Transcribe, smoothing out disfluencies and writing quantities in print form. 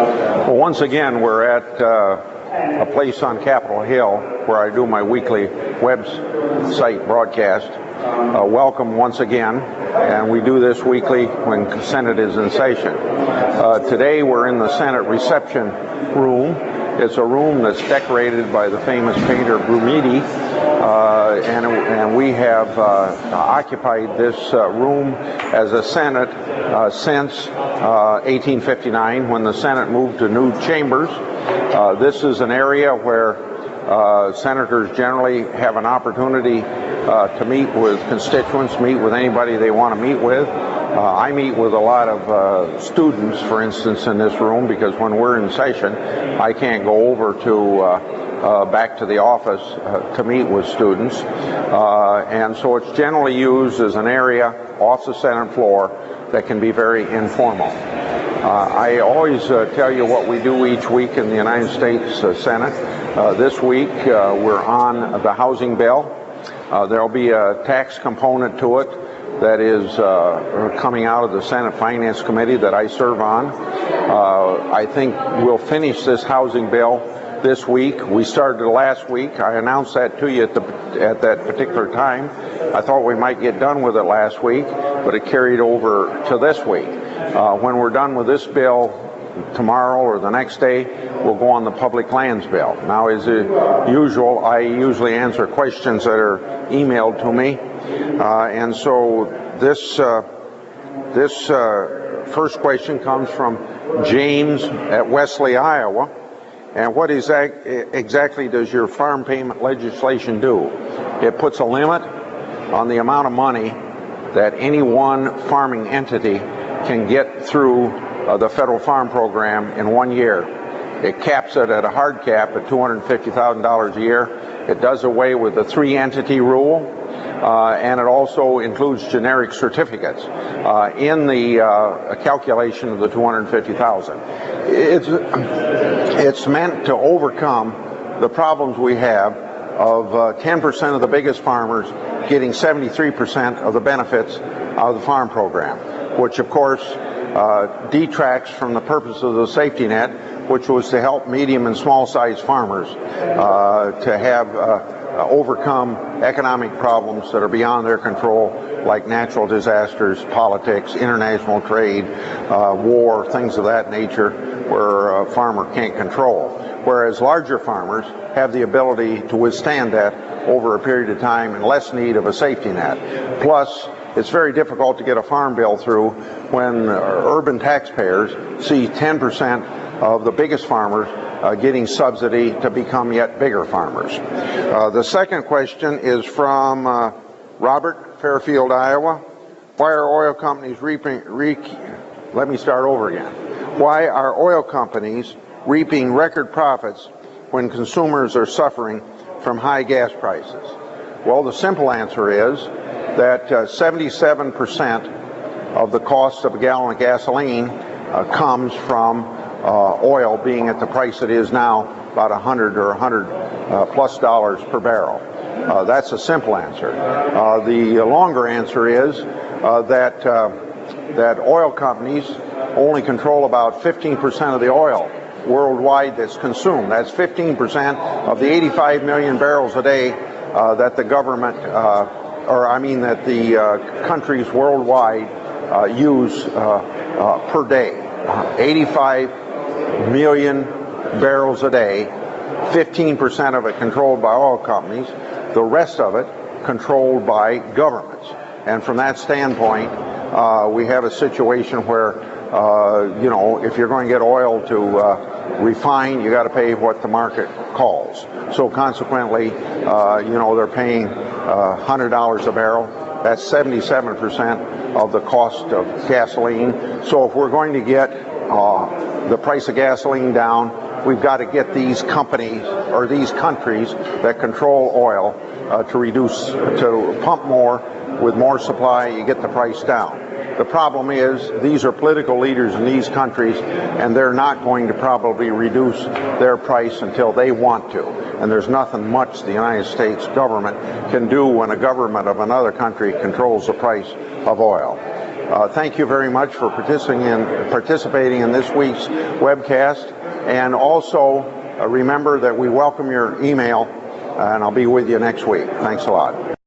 Well, once again, we're at a place on Capitol Hill where I do my weekly website broadcast. Welcome once again, and we do this weekly when the Senate is in session. Today we're in the Senate reception room. It's a room that's decorated by the famous painter Brumidi, and we have occupied this room as a Senate since 1859, when the Senate moved to new chambers. This is an area where senators generally have an opportunity to meet with constituents, meet with anybody they want to meet with. I meet with a lot of students, for instance, in this room, because when we're in session, I can't go over to back to the office to meet with students. And so it's generally used as an area off the Senate floor that can be very informal. I always tell you what we do each week in the United States Senate. This week we're on the housing bill. There'll be a tax component to it that is coming out of the Senate Finance Committee that I serve on. I think we'll finish this housing bill this week. We started last week. I announced that to you at that particular time. I thought we might get done with it last week, but it carried over to this week. When we're done with this bill tomorrow or the next day, we'll go on the public lands bill. Now, as usual, I usually answer questions that are emailed to me, and so this first question comes from James at Wesley, Iowa. And what exactly does your farm payment legislation do? It puts a limit on the amount of money that any one farming entity can get through the federal farm program in 1 year. It caps it at a hard cap at $250,000 a year. It does away with the three-entity rule, and it also includes generic certificates in the calculation of the $250,000. It's meant to overcome the problems we have of 10% of the biggest farmers getting 73% of the benefits of the farm program, which of course detracts from the purpose of the safety net, which was to help medium and small-sized farmers to have overcome economic problems that are beyond their control, like natural disasters, politics, international trade, war, things of that nature, where a farmer can't control. Whereas larger farmers have the ability to withstand that over a period of time and less need of a safety net. Plus, it's very difficult to get a farm bill through when urban taxpayers see 10% of the biggest farmers getting subsidy to become yet bigger farmers. The second question is from Robert, Fairfield, Iowa. Why are oil companies Let me start over again. Why are oil companies reaping record profits when consumers are suffering from high gas prices? Well, the simple answer is that 77% of the cost of a gallon of gasoline comes from oil being at the price it is now, about $100 or $100+ per barrel. That's a simple answer. The longer answer is that oil companies only control about 15% of the oil worldwide that's consumed. That's 15% of the 85 million barrels a day that the government, that the countries worldwide use per day. 85 million barrels a day, 15% of it controlled by oil companies, the rest of it controlled by governments. And from that standpoint, we have a situation where, if you're going to get oil to refine, you got to pay what the market calls. So consequently, they're paying $100 a barrel. That's 77% of the cost of gasoline. So if we're going to get the price of gasoline down, we've got to get these companies or these countries that control oil to pump more. With more supply, you get the price down. The problem is these are political leaders in these countries, and they're not going to probably reduce their price until they want to. And there's nothing much the United States government can do when a government of another country controls the price of oil. Thank you very much for participating in this week's webcast. And also remember that we welcome your email, and I'll be with you next week. Thanks a lot.